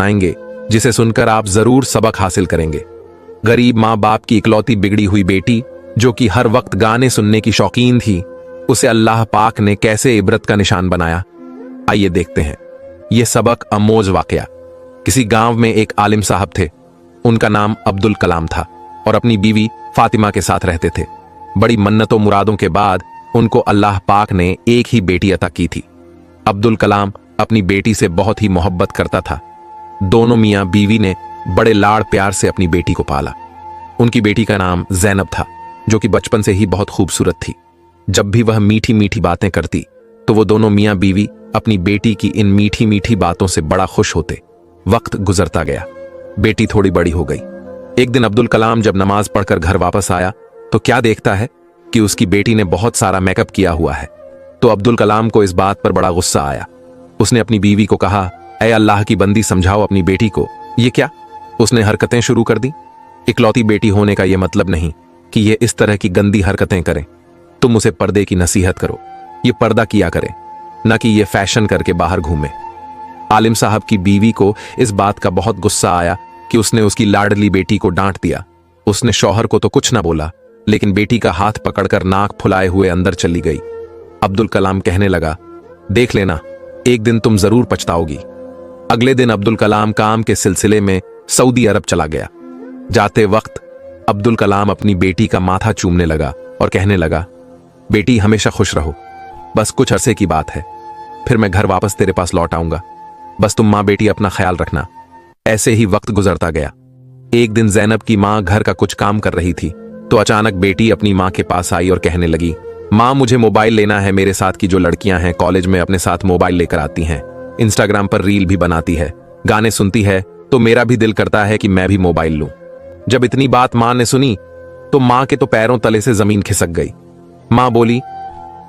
आएंगे जिसे सुनकर आप जरूर सबक हासिल करेंगे। गरीब माँ बाप की इकलौती बिगड़ी हुई बेटी जो कि हर वक्त गाने सुनने की शौकीन थी, उसे अल्लाह पाक ने कैसे इबरत का निशान बनाया, आइए देखते हैं। यह सबक अमोज वाकया। किसी गांव में एक आलिम साहब थे। उनका नाम अब्दुल कलाम था और अपनी बीवी फातिमा के साथ रहते थे। बड़ी मन्नतों मुरादों के बाद उनको अल्लाह पाक ने एक ही बेटी अता की थी। अब्दुल कलाम अपनी बेटी से बहुत ही मोहब्बत करता था। दोनों मियां बीवी ने बड़े लाड़ प्यार से अपनी बेटी को पाला। उनकी बेटी का नाम ज़ैनब था, जो कि बचपन से ही बहुत खूबसूरत थी। जब भी वह मीठी मीठी बातें करती तो वो दोनों मियां बीवी अपनी बेटी की इन मीठी मीठी बातों से बड़ा खुश होते। वक्त गुजरता गया, बेटी थोड़ी बड़ी हो गई। एक दिन अब्दुल कलाम जब नमाज पढ़कर घर वापस आया तो क्या देखता है कि उसकी बेटी ने बहुत सारा मेकअप किया हुआ है। तो अब्दुल कलाम को इस बात पर बड़ा गुस्सा आया। उसने अपनी बीवी को कहा, ऐ अल्लाह की बंदी, समझाओ अपनी बेटी को, ये क्या उसने हरकतें शुरू कर दी। इकलौती बेटी होने का यह मतलब नहीं कि यह इस तरह की गंदी हरकतें करे। तुम उसे पर्दे की नसीहत करो, ये पर्दा किया करे, न कि ये फैशन करके बाहर घूमे। आलिम साहब की बीवी को इस बात का बहुत गुस्सा आया कि उसने उसकी लाडली बेटी को डांट दिया। उसने शौहर को तो कुछ ना बोला, लेकिन बेटी का हाथ पकड़कर नाक फुलाए हुए अंदर चली गई। अब्दुल कलाम कहने लगा, देख लेना, एक दिन तुम जरूर पछताओगी। अगले दिन अब्दुल कलाम काम के सिलसिले में सऊदी अरब चला गया। जाते वक्त अब्दुल कलाम अपनी बेटी का माथा चूमने लगा और कहने लगा, बेटी हमेशा खुश रहो, बस कुछ अरसे की बात है, फिर मैं घर वापस तेरे पास लौट आऊंगा, बस तुम माँ बेटी अपना ख्याल रखना। ऐसे ही वक्त गुजरता गया। एक दिन ज़ैनब की माँ घर का कुछ काम कर रही थी तो अचानक बेटी अपनी माँ के पास आई और कहने लगी, माँ मुझे मोबाइल लेना है। मेरे साथ की जो लड़कियां हैं कॉलेज में अपने साथ मोबाइल लेकर आती हैं, इंस्टाग्राम पर रील भी बनाती है, गाने सुनती है, तो मेरा भी दिल करता है कि मैं भी मोबाइल लूं। जब इतनी बात माँ ने सुनी तो माँ के तो पैरों तले से जमीन खिसक गई। माँ बोली,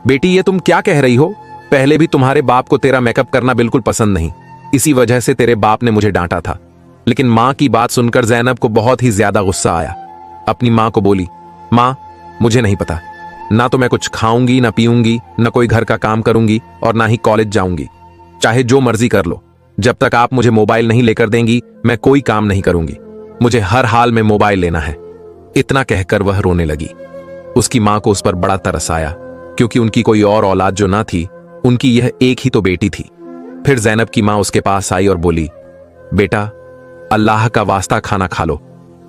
बेटी ये तुम क्या कह रही हो? पहले भी तुम्हारे बाप को तेरा मेकअप करना बिल्कुल पसंद नहीं, इसी वजह से तेरे बाप ने मुझे डांटा था। लेकिन माँ की बात सुनकर ज़ैनब को बहुत ही ज्यादा गुस्सा आया। अपनी माँ को बोली, माँ मुझे नहीं पता, ना तो मैं कुछ खाऊंगी, ना पीऊंगी, ना कोई घर का काम करूंगी और ना ही कॉलेज जाऊंगी। चाहे जो मर्जी कर लो, जब तक आप मुझे मोबाइल नहीं लेकर देंगी मैं कोई काम नहीं करूंगी। मुझे हर हाल में मोबाइल लेना है। इतना कहकर वह रोने लगी। उसकी माँ को उस पर बड़ा तरस आया, क्योंकि उनकी कोई और औलाद जो ना थी, उनकी यह एक ही तो बेटी थी। फिर ज़ैनब की माँ उसके पास आई और बोली, बेटा अल्लाह का वास्ता खाना खा लो,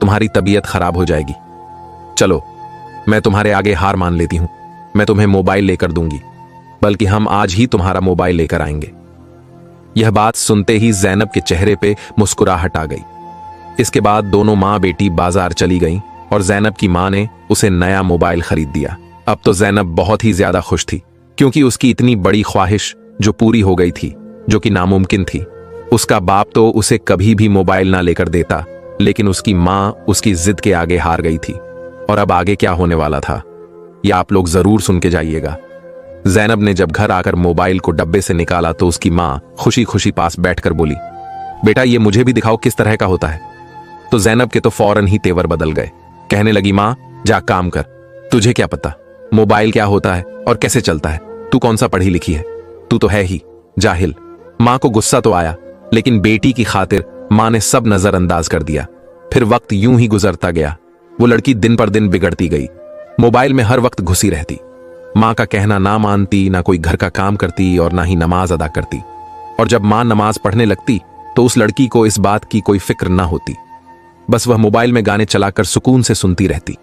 तुम्हारी तबीयत खराब हो जाएगी। चलो मैं तुम्हारे आगे हार मान लेती हूं, मैं तुम्हें मोबाइल लेकर दूंगी, बल्कि हम आज ही तुम्हारा मोबाइल लेकर आएंगे। यह बात सुनते ही ज़ैनब के चेहरे पे मुस्कुराहट आ गई। इसके बाद दोनों माँ बेटी बाजार चली गईं और ज़ैनब की माँ ने उसे नया मोबाइल खरीद दिया। अब तो ज़ैनब बहुत ही ज्यादा खुश थी, क्योंकि उसकी इतनी बड़ी ख्वाहिश जो पूरी हो गई थी, जो कि नामुमकिन थी। उसका बाप तो उसे कभी भी मोबाइल ना लेकर देता, लेकिन उसकी माँ उसकी जिद के आगे हार गई थी। और अब आगे क्या होने वाला था, यह आप लोग जरूर सुन के जाइएगा। ज़ैनब ने जब घर आकर मोबाइल को डब्बे से निकाला तो उसकी माँ खुशी खुशी पास बैठकर बोली, बेटा ये मुझे भी दिखाओ किस तरह का होता है। तो ज़ैनब के तो फौरन ही तेवर बदल गए। कहने लगी, माँ जा काम कर, तुझे क्या पता मोबाइल क्या होता है और कैसे चलता है, तू कौन सा पढ़ी लिखी है, तू तो है ही जाहिल। माँ को गुस्सा तो आया, लेकिन बेटी की खातिर माँ ने सब नजरअंदाज कर दिया। फिर वक्त यूं ही गुजरता गया। वो लड़की दिन पर दिन बिगड़ती गई, मोबाइल में हर वक्त घुसी रहती, माँ का कहना ना मानती, ना कोई घर का काम करती और ना ही नमाज अदा करती। और जब माँ नमाज पढ़ने लगती तो उस लड़की को इस बात की कोई फिक्र ना होती, बस वह मोबाइल में गाने चलाकर सुकून से सुनती रहती।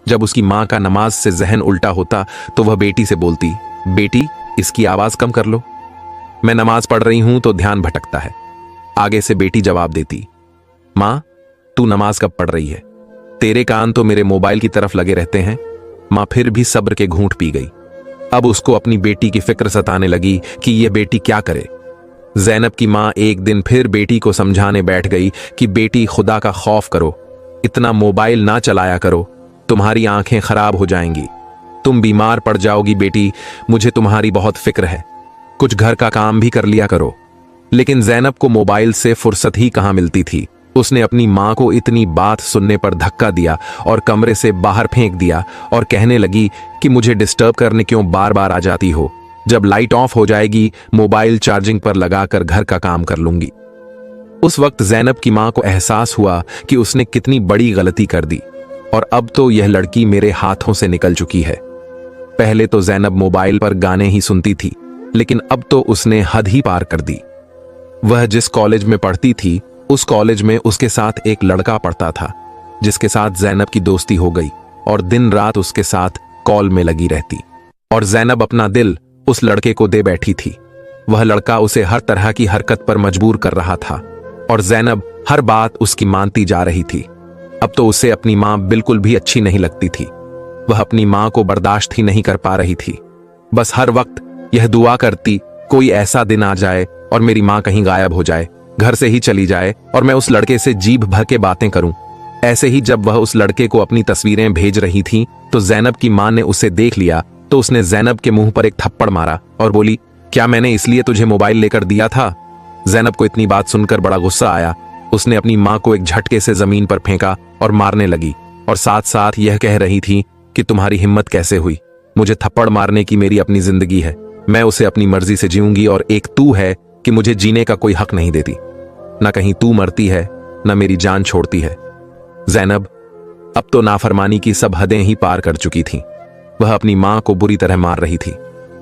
जब उसकी माँ का नमाज से जहन उल्टा होता तो वह बेटी से बोलती, बेटी इसकी आवाज कम कर लो, मैं नमाज पढ़ रही हूं तो ध्यान भटकता है। आगे से बेटी जवाब देती, माँ तू नमाज कब पढ़ रही है, तेरे कान तो मेरे मोबाइल की तरफ लगे रहते हैं। माँ फिर भी सब्र के घूंट पी गई। अब उसको अपनी बेटी की फिक्र सताने लगी कि यह बेटी क्या करे। ज़ैनब की माँ एक दिन फिर बेटी को समझाने बैठ गई कि बेटी खुदा का खौफ करो, इतना मोबाइल ना चलाया करो, तुम्हारी आंखें खराब हो जाएंगी, तुम बीमार पड़ जाओगी। बेटी मुझे तुम्हारी बहुत फिक्र है, कुछ घर का काम भी कर लिया करो। लेकिन ज़ैनब को मोबाइल से फुर्सत ही कहाँ मिलती थी। उसने अपनी माँ को इतनी बात सुनने पर धक्का दिया और कमरे से बाहर फेंक दिया और कहने लगी कि मुझे डिस्टर्ब करने क्यों बार बार आ जाती हो, जब लाइट ऑफ हो जाएगी मोबाइल चार्जिंग पर लगाकर घर का काम कर लूंगी। उस वक्त जैनब की मां को एहसास हुआ कि उसने कितनी बड़ी गलती कर दी और अब तो यह लड़की मेरे हाथों से निकल चुकी है। पहले तो जैनब मोबाइल पर गाने ही सुनती थी, लेकिन अब तो उसने हद ही पार कर दी। वह जिस कॉलेज में पढ़ती थी उस कॉलेज में उसके साथ एक लड़का पढ़ता था, जिसके साथ जैनब की दोस्ती हो गई और दिन रात उसके साथ कॉल में लगी रहती। और जैनब अपना दिल उस लड़के को दे बैठी थी। वह लड़का उसे हर तरह की हरकत पर मजबूर कर रहा था और जैनब हर बात उसकी मानती जा रही थी। अब तो उसे अपनी मां बिल्कुल भी अच्छी नहीं लगती थी। वह अपनी मां को बर्दाश्त ही नहीं कर पा रही थी। बस हर वक्त यह दुआ करती कोई ऐसा दिन आ जाए और मेरी मां कहीं गायब हो जाए, घर से ही चली जाए और मैं उस लड़के से जीभ भर के बातें करूं। ऐसे ही जब वह उस लड़के को अपनी तस्वीरें भेज रही थी तो जैनब की मां ने उसे देख लिया तो उसने जैनब के मुंह पर एक थप्पड़ मारा और बोली, क्या मैंने इसलिए तुझे मोबाइल लेकर दिया था? जैनब को इतनी बात सुनकर बड़ा गुस्सा आया। उसने अपनी मां को एक झटके से जमीन पर फेंका और मारने लगी और साथ साथ यह कह रही थी कि तुम्हारी हिम्मत कैसे हुई? मुझे थप्पड़ मारने की मेरी अपनी जिंदगी है, मैं उसे अपनी मर्जी से जीऊंगी और एक तू है कि मुझे जीने का कोई हक नहीं देती। न कहीं तू मरती है न मेरी जान छोड़ती है। जैनब अब तो नाफरमानी की सब हदें ही पार कर चुकी थी। वह अपनी मां को बुरी तरह मार रही थी।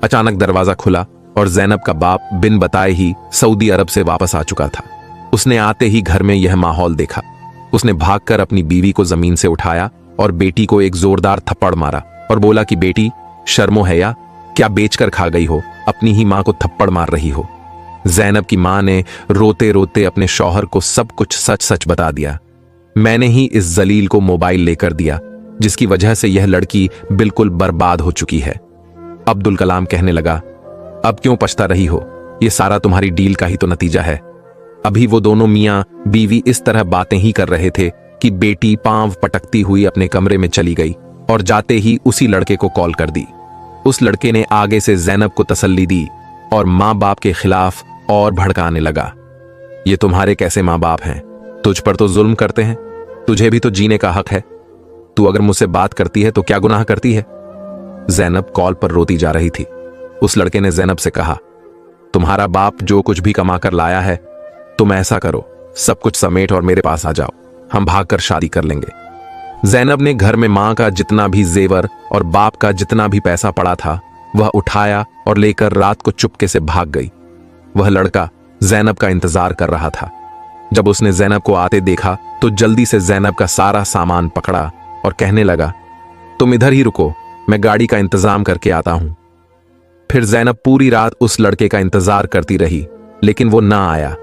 अचानक दरवाजा खुला और जैनब का बाप बिन बताए ही सऊदी अरब से वापस आ चुका था। उसने आते ही घर में यह माहौल देखा। उसने भागकर अपनी बीवी को जमीन से उठाया और बेटी को एक जोरदार थप्पड़ मारा और बोला कि बेटी, शर्मो है या क्या बेचकर खा गई हो? अपनी ही मां को थप्पड़ मार रही हो। जैनब की मां ने रोते रोते अपने शौहर को सब कुछ सच सच बता दिया। मैंने ही इस जलील को मोबाइल लेकर दिया जिसकी वजह से यह लड़की बिल्कुल बर्बाद हो चुकी है। अब्दुल कलाम कहने लगा, अब क्यों पछता रही हो? यह सारा तुम्हारी डील का ही तो नतीजा है। अभी वो दोनों मियां बीवी इस तरह बातें ही कर रहे थे कि बेटी पांव पटकती हुई अपने कमरे में चली गई और जाते ही उसी लड़के को कॉल कर दी। उस लड़के ने आगे से जैनब को तसल्ली दी और मां बाप के खिलाफ और भड़काने लगा। ये तुम्हारे कैसे मां बाप हैं? तुझ पर तो जुल्म करते हैं, तुझे भी तो जीने का हक है। तू अगर मुझसे बात करती है तो क्या गुनाह करती है? जैनब कॉल पर रोती जा रही थी। उस लड़के ने जैनब से कहा, तुम्हारा बाप जो कुछ भी कमा कर लाया है, तुम ऐसा करो, सब कुछ समेट और मेरे पास आ जाओ, हम भागकर शादी कर लेंगे। जैनब ने घर में मां का जितना भी जेवर और बाप का जितना भी पैसा पड़ा था वह उठाया और लेकर रात को चुपके से भाग गई। वह लड़का जैनब का इंतजार कर रहा था। जब उसने जैनब को आते देखा तो जल्दी से जैनब का सारा सामान पकड़ा और कहने लगा, तुम इधर ही रुको, मैं गाड़ी का इंतजाम करके आता हूं। फिर जैनब पूरी रात उस लड़के का इंतजार करती रही, लेकिन वो ना आया।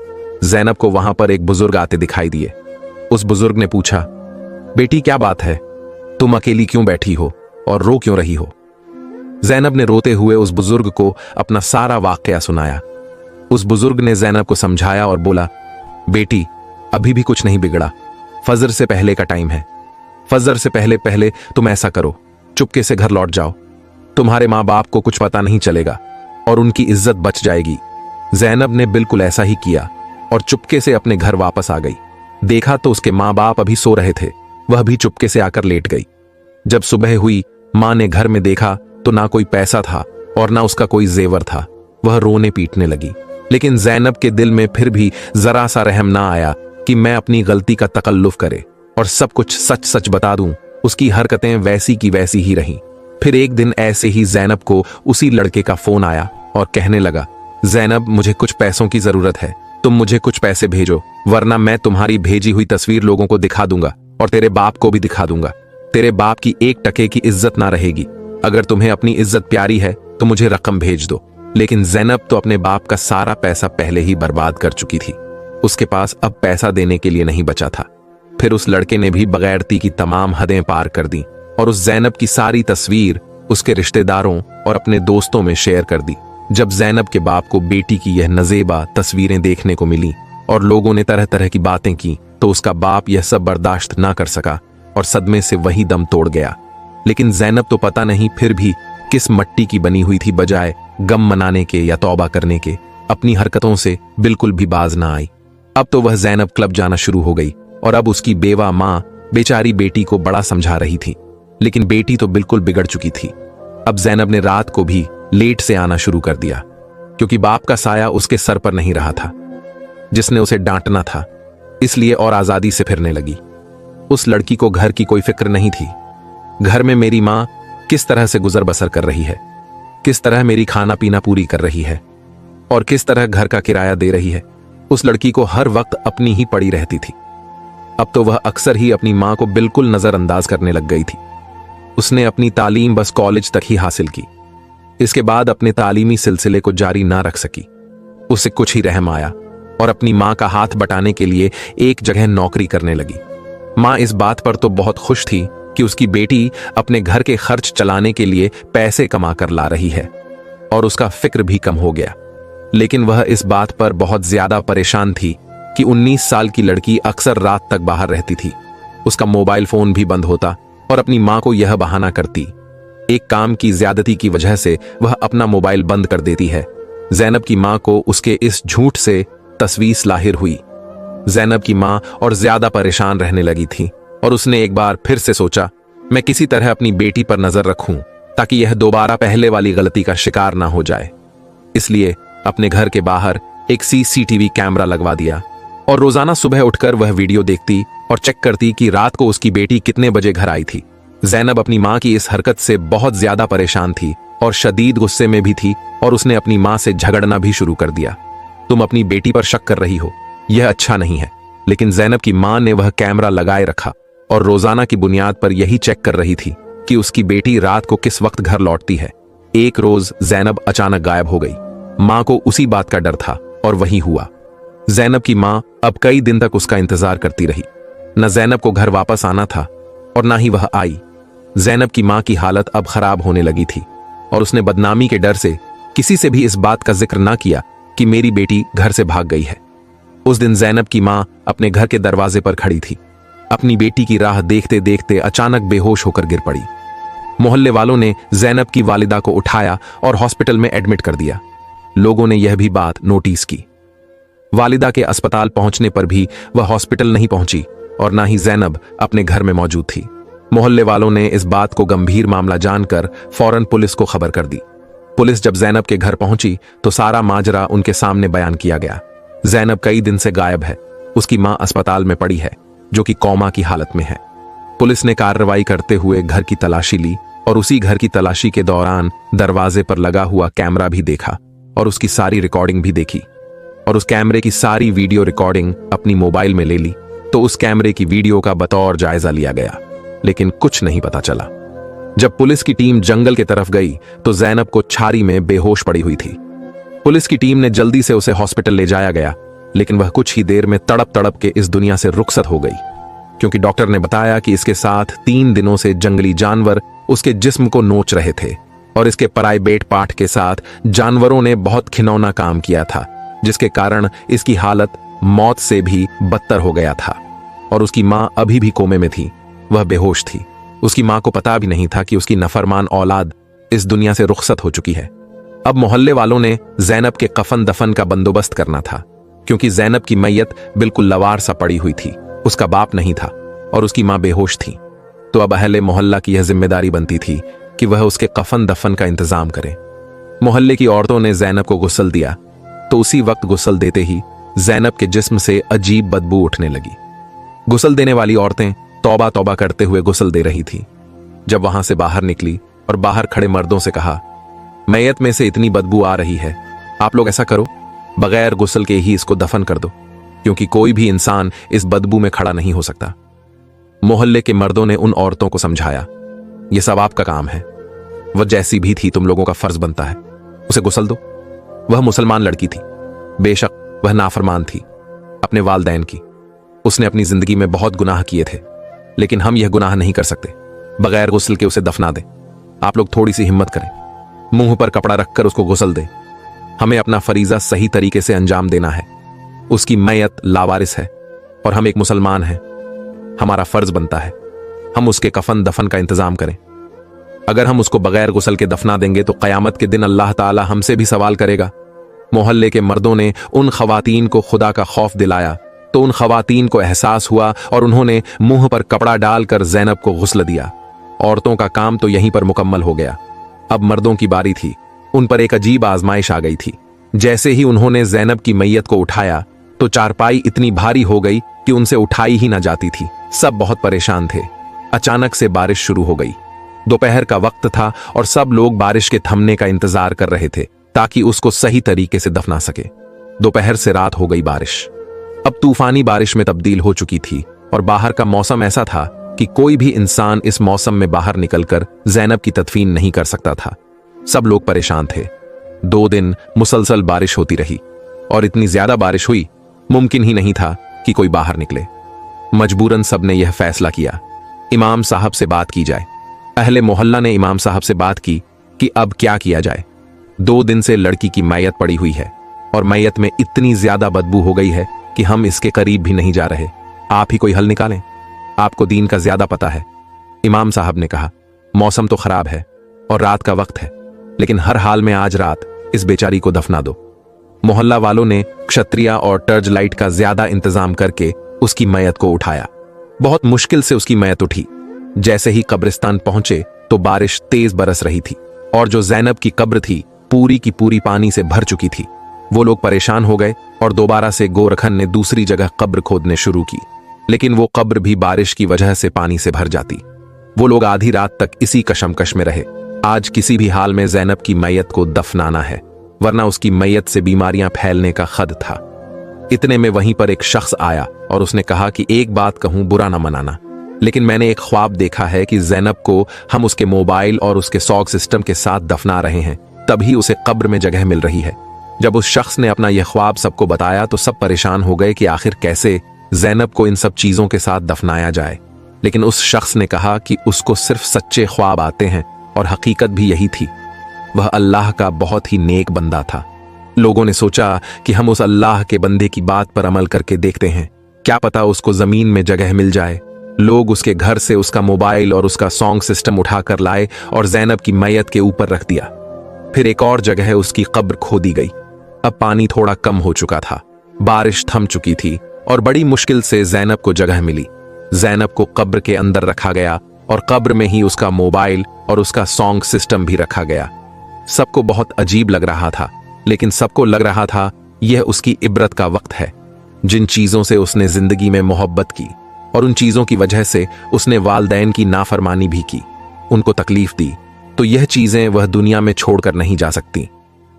जैनब को वहां पर एक बुजुर्ग आते दिखाई दिए। उस बुजुर्ग ने पूछा, बेटी क्या बात है, तुम अकेली क्यों बैठी हो और रो क्यों रही हो? जैनब ने रोते हुए उस बुजुर्ग को अपना सारा वाकया सुनाया। उस बुजुर्ग ने जैनब को समझाया और बोला, बेटी अभी भी कुछ नहीं बिगड़ा, फजर से पहले का टाइम है। फजर से पहले पहले तुम ऐसा करो, चुपके से घर लौट जाओ, तुम्हारे मां बाप को कुछ पता नहीं चलेगा और उनकी इज्जत बच जाएगी। जैनब ने बिल्कुल ऐसा ही किया और चुपके से अपने घर वापस आ गई। देखा तो उसके मां बाप अभी सो रहे थे, वह भी चुपके से आकर लेट गई। जब सुबह हुई, मां ने घर में देखा तो ना कोई पैसा था और ना उसका कोई जेवर था। वह रोने पीटने लगी, लेकिन जैनब के दिल में फिर भी जरा सा रहम ना आया कि मैं अपनी गलती का तकल्लुफ करे और सब कुछ सच सच बता दूं। उसकी हरकतें वैसी की वैसी ही रहीं। फिर एक दिन ऐसे ही जैनब को उसी लड़के का फोन आया और कहने लगा, जैनब मुझे कुछ पैसों की जरूरत है, तुम मुझे कुछ पैसे भेजो, वरना मैं तुम्हारी भेजी हुई तस्वीर लोगों को दिखा दूंगा और तेरे बाप को भी दिखा दूंगा। तेरे बाप की 1 टके की इज्जत ना रहेगी। अगर तुम्हें अपनी इज्जत प्यारी है तो मुझे रकम भेज दो। लेकिन जैनब तो अपने बाप का सारा पैसा पहले ही बर्बाद कर चुकी थी। उसके पास अब पैसा देने के लिए नहीं बचा था। फिर उस लड़के ने भी बगैरती की तमाम हदें पार कर दी और उस जैनब की सारी तस्वीर उसके रिश्तेदारों और अपने दोस्तों में शेयर कर दी। जब जैनब के बाप को बेटी की यह नजेबा तस्वीरें देखने को मिली और लोगों ने तरह तरह की बातें की तो उसका बाप यह सब बर्दाश्त ना कर सका और सदमे से वही दम तोड़ गया। लेकिन जैनब तो पता नहीं फिर भी किस मट्टी की बनी हुई थी, बजाय गम मनाने के या तौबा करने के अपनी हरकतों से बिल्कुल भी बाज ना आई। अब तो वह जैनब क्लब जाना शुरू हो गई और अब उसकी बेवा मां बेचारी बेटी को बड़ा समझा रही थी, लेकिन बेटी तो बिल्कुल बिगड़ चुकी थी। अब जैनब ने रात को भी लेट से आना शुरू कर दिया क्योंकि बाप का साया उसके सर पर नहीं रहा था। जिसने उसे डांटना था, इसलिए और आजादी से फिरने लगी। उस लड़की को घर की कोई फिक्र नहीं थी। घर में मेरी माँ किस तरह से गुजर बसर कर रही है, किस तरह मेरी खाना पीना पूरी कर रही है और किस तरह घर का किराया दे रही है, उस लड़की को हर वक्त अपनी ही पड़ी रहती थी। अब तो वह अक्सर ही अपनी माँ को बिल्कुल नजरअंदाज करने लग गई थी। उसने अपनी तालीम बस कॉलेज तक ही हासिल की। इसके बाद अपने तालीमी सिलसिले को जारी ना रख सकी। उसे कुछ ही रहम आया और अपनी माँ का हाथ बटाने के लिए एक जगह नौकरी करने लगी। माँ इस बात पर तो बहुत खुश थी कि उसकी बेटी अपने घर के खर्च चलाने के लिए पैसे कमा कर ला रही है और उसका फिक्र भी कम हो गया। लेकिन वह इस बात पर बहुत ज्यादा परेशान थी कि 19 साल की लड़की अक्सर रात तक बाहर रहती थी। उसका मोबाइल फोन भी बंद होता और अपनी माँ को यह बहाना करती। एक काम की ज्यादती की वजह से वह अपना मोबाइल बंद कर देती है। जैनब की माँ को उसके इस झूठ से तसवीस लाहिर हुई। जैनब की माँ और ज्यादा परेशान रहने लगी थी और उसने एक बार फिर से सोचा, मैं किसी तरह अपनी बेटी पर नजर रखूं ताकि यह दोबारा पहले वाली गलती का शिकार ना हो जाए। इसलिए अपने घर के बाहर एक सीसीटीवी कैमरा लगवा दिया और रोजाना सुबह उठकर वह वीडियो देखती और चेक करती कि रात को उसकी बेटी कितने बजे घर आई थी। जैनब अपनी माँ की इस हरकत से बहुत ज्यादा परेशान थी और शदीद गुस्से में भी थी और उसने अपनी माँ से झगड़ना भी शुरू कर दिया। तुम अपनी बेटी पर शक कर रही हो, यह अच्छा नहीं है। लेकिन जैनब की माँ ने वह कैमरा लगाए रखा और रोजाना की बुनियाद पर यही चेक कर रही थी कि उसकी बेटी रात को किस वक्त घर लौटती है। एक रोज जैनब अचानक गायब हो गई। माँ को उसी बात का डर था और वही हुआ। जैनब की माँ अब कई दिन तक उसका इंतजार करती रही। न जैनब को घर वापस आना था और ना ही वह आई। जैनब की माँ की हालत अब खराब होने लगी थी और उसने बदनामी के डर से किसी से भी इस बात का जिक्र ना किया कि मेरी बेटी घर से भाग गई है। उस दिन जैनब की माँ अपने घर के दरवाजे पर खड़ी थी। अपनी बेटी की राह देखते देखते अचानक बेहोश होकर गिर पड़ी। मोहल्ले वालों ने जैनब की वालिदा को उठाया और हॉस्पिटल में एडमिट कर दिया। लोगों ने यह भी बात नोटिस की। वालिदा के अस्पताल पहुंचने पर भी वह हॉस्पिटल नहीं पहुंची और ना ही जैनब अपने घर में मौजूद थी। मोहल्ले वालों ने इस बात को गंभीर मामला जानकर फौरन पुलिस को खबर कर दी। पुलिस जब जैनब के घर पहुंची तो सारा माजरा उनके सामने बयान किया गया। जैनब कई दिन से गायब है। उसकी मां अस्पताल में पड़ी है जो कि कोमा की हालत में है। पुलिस ने कार्रवाई करते हुए घर की तलाशी ली और उसी घर की तलाशी के दौरान दरवाजे पर लगा हुआ कैमरा भी देखा और उसकी सारी रिकॉर्डिंग भी देखी और उस कैमरे की सारी वीडियो रिकॉर्डिंग अपनी मोबाइल में ले ली। तो उस कैमरे की वीडियो का बतौर जायजा लिया गया, लेकिन कुछ नहीं पता चला। जब पुलिस की टीम जंगल की तरफ गई तो जैनब को छारी में बेहोश पड़ी हुई थी। पुलिस की टीम ने जल्दी से उसे हॉस्पिटल ले जाया गया, लेकिन वह कुछ ही देर में तड़प तड़प के इस दुनिया से रुखसत हो गई, क्योंकि डॉक्टर ने बताया कि इसके साथ 3 दिनों से जंगली जानवर उसके जिस्म को नोच रहे थे और इसके प्राइवेट पार्ट के साथ जानवरों ने बहुत घिनौना काम किया था, जिसके कारण इसकी हालत मौत से भी बदतर हो गया था। और उसकी मां अभी भी कोमे में थी, वह बेहोश थी। उसकी मां को पता भी नहीं था कि उसकी नफरमान औलाद इस दुनिया से रुखसत हो चुकी है। अब मोहल्ले वालों ने जैनब के कफन दफन का बंदोबस्त करना था, क्योंकि जैनब की मैयत बिल्कुल लवार सा पड़ी हुई थी। उसका बाप नहीं था और उसकी मां बेहोश थी। तो अब अहले मोहल्ला की यह जिम्मेदारी बनती थी कि वह उसके कफन दफन का इंतजाम करे। मोहल्ले की औरतों ने जैनब को गुस्ल दिया, तो उसी वक्त गुस्ल देते ही जैनब के जिस्म से अजीब बदबू उठने लगी। गुस्ल देने वाली औरतें तौबा तौबा करते हुए गुस्ल दे रही थी। जब वहां से बाहर निकली और बाहर खड़े मर्दों से कहा, मैयत में से इतनी बदबू आ रही है, आप लोग ऐसा करो, बगैर गुस्ल के ही इसको दफन कर दो, क्योंकि कोई भी इंसान इस बदबू में खड़ा नहीं हो सकता। मोहल्ले के मर्दों ने उन औरतों को समझाया, यह सब आपका काम है, वह जैसी भी थी तुम लोगों का फर्ज बनता है, उसे गुस्ल दो। वह मुसलमान लड़की थी, बेशक वह नाफरमान थी अपने वालदैन की। उसने अपनी जिंदगी में बहुत गुनाह किए थे, लेकिन हम यह गुनाह नहीं कर सकते बगैर गुस्ल के उसे दफना दें। आप लोग थोड़ी सी हिम्मत करें, मुंह पर कपड़ा रखकर उसको गुस्ल दें। हमें अपना फरीजा सही तरीके से अंजाम देना है। उसकी मैयत लावारिस है और हम एक मुसलमान हैं। हमारा फर्ज बनता है हम उसके कफन दफन का इंतजाम करें। अगर हम उसको बगैर गुस्ल के दफना देंगे तो क़यामत के दिन अल्लाह ताला हमसे भी सवाल करेगा। मोहल्ले के मर्दों ने उन खवातीन को खुदा का खौफ दिलाया तो उन खवातीन को एहसास हुआ और उन्होंने मुंह पर कपड़ा डालकर जैनब को गुस्ल दिया। औरतों का काम तो यहीं पर मुकम्मल हो गया। अब मर्दों की बारी थी। उन पर एक अजीब आजमाइश आ गई थी। जैसे ही उन्होंने जैनब की मैयत को उठाया तो चारपाई इतनी भारी हो गई कि उनसे उठाई ही ना जाती थी। सब बहुत परेशान थे। अचानक से बारिश शुरू हो गई। दोपहर का वक्त था और सब लोग बारिश के थमने का इंतजार कर रहे थे ताकि उसको सही तरीके से दफना सके। दोपहर से रात हो गई। बारिश अब तूफानी बारिश में तब्दील हो चुकी थी और बाहर का मौसम ऐसा था कि कोई भी इंसान इस मौसम में बाहर निकलकर ज़ैनब की तदफीन नहीं कर सकता था। सब लोग परेशान थे। 2 दिन मुसलसल बारिश होती रही और इतनी ज्यादा बारिश हुई, मुमकिन ही नहीं था कि कोई बाहर निकले। मजबूरन सबने यह फैसला किया इमाम साहब से बात की जाए। अहले मोहल्ला ने इमाम साहब से बात की कि अब क्या किया जाए। 2 दिन से लड़की की मैयत पड़ी हुई है और मैयत में इतनी ज्यादा बदबू हो गई है कि हम इसके करीब भी नहीं जा रहे। आप ही कोई हल निकालें, आपको दीन का ज्यादा पता है। इमाम साहब ने कहा, मौसम तो खराब है और रात का वक्त है, लेकिन हर हाल में आज रात इस बेचारी को दफना दो। मोहल्ला वालों ने क्षत्रिया और टर्च लाइट का ज्यादा इंतजाम करके उसकी मैयत को उठाया। बहुत मुश्किल से उसकी मैयत उठी। जैसे ही कब्रिस्तान पहुंचे तो बारिश तेज बरस रही थी और जो ज़ैनब की कब्र थी पूरी की पूरी पानी से भर चुकी थी। वो लोग परेशान हो गए और दोबारा से गोरखन ने दूसरी जगह कब्र खोदने शुरू की, लेकिन वो कब्र भी बारिश की वजह से पानी से भर जाती। वो लोग आधी रात तक इसी कशमकश में रहे। आज किसी भी हाल में ज़ैनब की मैयत को दफनाना है, वरना उसकी मैयत से बीमारियां फैलने का खद था। इतने में वहीं पर एक शख्स आया और उसने कहा कि एक बात कहूं, बुरा ना मनाना, लेकिन मैंने एक ख्वाब देखा है कि ज़ैनब को हम उसके मोबाइल और उसके सॉग सिस्टम के साथ दफना रहे हैं, तभी उसे कब्र में जगह मिल रही है। जब उस शख्स ने अपना यह ख्वाब सबको बताया तो सब परेशान हो गए कि आखिर कैसे ज़ैनब को इन सब चीजों के साथ दफनाया जाए। लेकिन उस शख्स ने कहा कि उसको सिर्फ सच्चे ख्वाब आते हैं और हकीकत भी यही थी। वह अल्लाह का बहुत ही नेक बंदा था। लोगों ने सोचा कि हम उस अल्लाह के बंदे की बात पर अमल करके देखते हैं, क्या पता उसको जमीन में जगह मिल जाए। लोग उसके घर से उसका मोबाइल और उसका सॉन्ग सिस्टम उठाकर लाए और ज़ैनब की मैयत के ऊपर रख दिया। फिर एक और जगह उसकी कब्र खोदी गई। अब पानी थोड़ा कम हो चुका था, बारिश थम चुकी थी और बड़ी मुश्किल से ज़ैनब को जगह मिली। ज़ैनब को कब्र के अंदर रखा गया और कब्र में ही उसका मोबाइल और उसका सॉन्ग सिस्टम भी रखा गया। सबको बहुत अजीब लग रहा था, लेकिन सबको लग रहा था यह उसकी इबरत का वक्त है। जिन चीजों से उसने जिंदगी में मोहब्बत की और उन चीजों की वजह से उसने वालदैन की नाफरमानी भी की, उनको तकलीफ दी, तो यह चीजें वह दुनिया में छोड़कर नहीं जा सकती।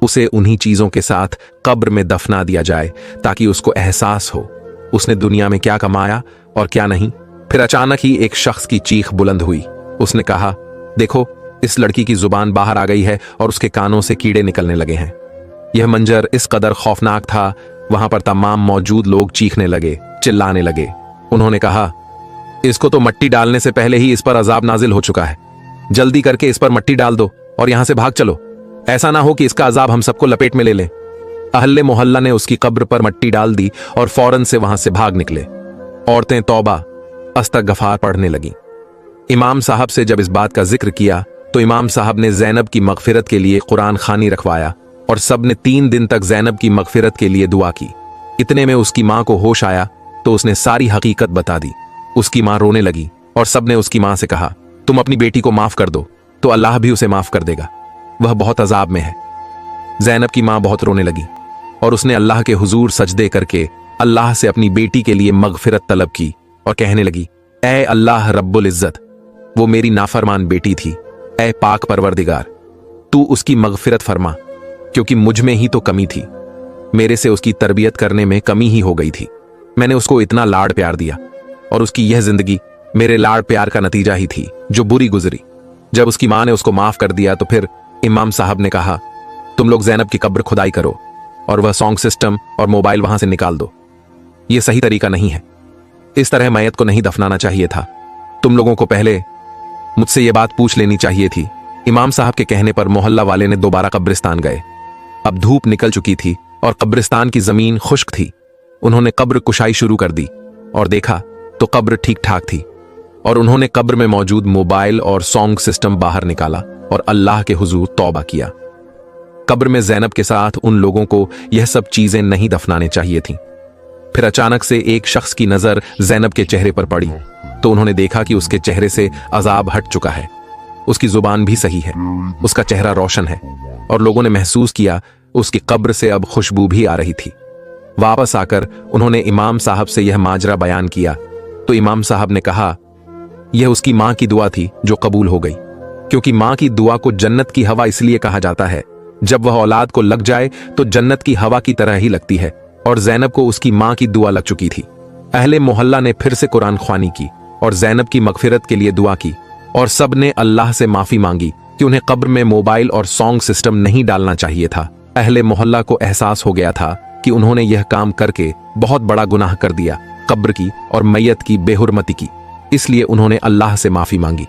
उसे उन्हीं चीजों के साथ कब्र में दफना दिया जाए ताकि उसको एहसास हो उसने दुनिया में क्या कमाया और क्या नहीं। फिर अचानक ही एक शख्स की चीख बुलंद हुई। उसने कहा, देखो, इस लड़की की जुबान बाहर आ गई है और उसके कानों से कीड़े निकलने लगे हैं। यह मंजर इस कदर खौफनाक था, वहां पर तमाम मौजूद लोग चीखने लगे, चिल्लाने लगे। उन्होंने कहा, इसको तो मट्टी डालने से पहले ही इस पर अजाब नाजिल हो चुका है। जल्दी करके इस पर मट्टी डाल दो और यहां से भाग चलो। ऐसा ना हो कि इसका अजाब हम सबको लपेट में ले ले। अहले मोहल्ला ने उसकी कब्र पर मट्टी डाल दी और फौरन से वहां से भाग निकले। औरतें तौबा अस्तगफार पढ़ने लगी। इमाम साहब से जब इस बात का जिक्र किया तो इमाम साहब ने ज़ैनब की मगफिरत के लिए कुरान खानी रखवाया और सब ने 3 दिन तक ज़ैनब की मगफिरत के लिए दुआ की। इतने में उसकी मां को होश आया तो उसने सारी हकीकत बता दी। उसकी मां रोने लगी और सब ने उसकी मां से कहा, तुम अपनी बेटी को माफ कर दो तो अल्लाह भी उसे माफ कर देगा, वह बहुत अजाब में है। ज़ैनब की मां बहुत रोने लगी और उसने अल्लाह के हुजूर सजदे करके अल्लाह से अपनी बेटी के लिए मगफिरत तलब की और कहने लगी, ऐ अल्लाह रब्बुल इज्जत, वो मेरी नाफरमान बेटी थी, ऐ पाक परवरदिगार, तू उसकी मगफिरत फरमा, क्योंकि मुझ में ही तो कमी थी। मेरे से उसकी तरबियत करने में कमी ही हो गई थी। मैंने उसको इतना लाड़ प्यार दिया और उसकी यह जिंदगी मेरे लाड़ प्यार का नतीजा ही थी जो बुरी गुजरी। जब उसकी मां ने उसको माफ कर दिया तो फिर इमाम साहब ने कहा, तुम लोग ज़ैनब की कब्र खुदाई करो और वह सॉन्ग सिस्टम और मोबाइल वहां से निकाल दो। यह सही तरीका नहीं है, इस तरह मैयत को नहीं दफनाना चाहिए था। तुम लोगों को पहले मुझसे यह बात पूछ लेनी चाहिए थी। इमाम साहब के कहने पर मोहल्ला वाले ने दोबारा कब्रिस्तान गए। अब धूप निकल चुकी थी और कब्रिस्तान की जमीन खुश्क थी। उन्होंने कब्र कुशाई शुरू कर दी और देखा तो कब्र ठीक ठाक थी और उन्होंने कब्र में मौजूद मोबाइल और सॉन्ग सिस्टम बाहर निकाला और अल्लाह के हुजूर तौबा किया। कब्र में ज़ैनब के साथ उन लोगों को यह सब चीजें नहीं दफनाने चाहिए थीं। फिर अचानक से एक शख्स की नजर ज़ैनब के चेहरे पर पड़ी तो उन्होंने देखा कि उसके चेहरे से अजाब हट चुका है। उसकी जुबान भी सही है, उसका चेहरा रोशन है और लोगों ने महसूस किया उसकी कब्र से अब खुशबू भी आ रही थी। वापस आकर उन्होंने इमाम साहब से यह माजरा बयान किया तो इमाम साहब ने कहा, यह उसकी मां की दुआ थी जो कबूल हो गई, क्योंकि मां की दुआ को जन्नत की हवा इसलिए कहा जाता है, जब वह औलाद को लग जाए तो जन्नत की हवा की तरह ही लगती है, और जैनब को उसकी मां की दुआ लग चुकी थी। अहले मोहल्ला ने फिर से कुरान ख्वानी की और जैनब की मगफिरत के लिए दुआ की, और सब ने अल्लाह से माफी मांगी कि उन्हें कब्र में मोबाइल और सॉन्ग सिस्टम नहीं डालना चाहिए था। अहले मोहल्ला को एहसास हो गया था कि उन्होंने यह काम करके बहुत बड़ा गुनाह कर दिया, कब्र की और मैयत की बेहुरमती की, इसलिए उन्होंने अल्लाह से माफी मांगी।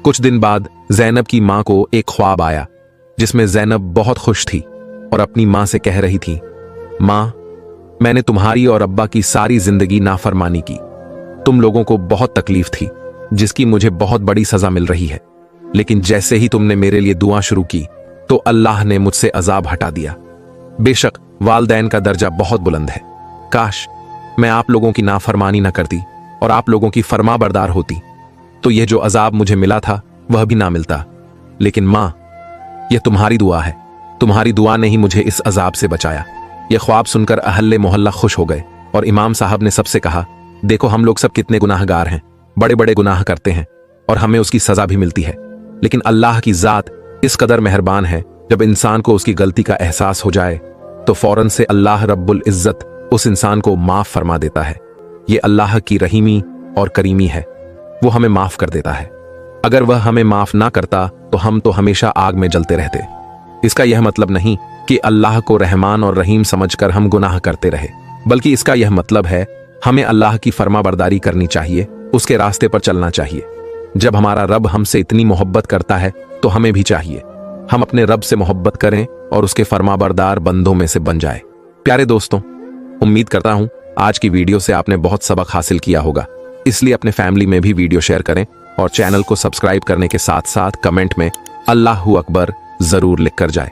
कुछ दिन बाद जैनब की मां को एक ख्वाब आया जिसमें जैनब बहुत खुश थी और अपनी मां से कह रही थी, मां, मैंने तुम्हारी और अब्बा की सारी जिंदगी नाफरमानी की, तुम लोगों को बहुत तकलीफ थी जिसकी मुझे बहुत बड़ी सजा मिल रही है, लेकिन जैसे ही तुमने मेरे लिए दुआ शुरू की तो अल्लाह ने मुझसे अजाब हटा दिया। बेशक वालदैन का दर्जा बहुत बुलंद है, काश मैं आप लोगों की नाफरमानी ना करती और आप लोगों की फरमाबरदार होती तो यह जो अजाब मुझे मिला था वह भी ना मिलता। लेकिन मां, यह तुम्हारी दुआ है, तुम्हारी दुआ ने ही मुझे इस अजाब से बचाया। यह ख्वाब सुनकर अहले मोहल्ला खुश हो गए और इमाम साहब ने सबसे कहा, देखो हम लोग सब कितने गुनाहगार हैं, बड़े बड़े गुनाह करते हैं और हमें उसकी सजा भी मिलती है, लेकिन अल्लाह की जात इस कदर मेहरबान है, जब इंसान को उसकी गलती का एहसास हो जाए तो फौरन से अल्लाह रब्बुल इज्जत उस इंसान को माफ फरमा देता है। ये अल्लाह की रहीमी और करीमी है, वो हमें माफ कर देता है। अगर वह हमें माफ ना करता तो हम तो हमेशा आग में जलते रहते। इसका यह मतलब नहीं कि अल्लाह को रहमान और रहीम समझकर हम गुनाह करते रहे, बल्कि इसका यह मतलब है हमें अल्लाह की फरमाबरदारी करनी चाहिए, उसके रास्ते पर चलना चाहिए। जब हमारा रब हमसे इतनी मोहब्बत करता है तो हमें भी चाहिए हम अपने रब से मोहब्बत करें और उसके फरमाबरदार बंदों में से बन जाए। प्यारे दोस्तों, उम्मीद करता हूं आज की वीडियो से आपने बहुत सबक हासिल किया होगा, इसलिए अपने फैमिली में भी वीडियो शेयर करें और चैनल को सब्सक्राइब करने के साथ साथ कमेंट में अल्लाहू अकबर जरूर लिख कर जाए।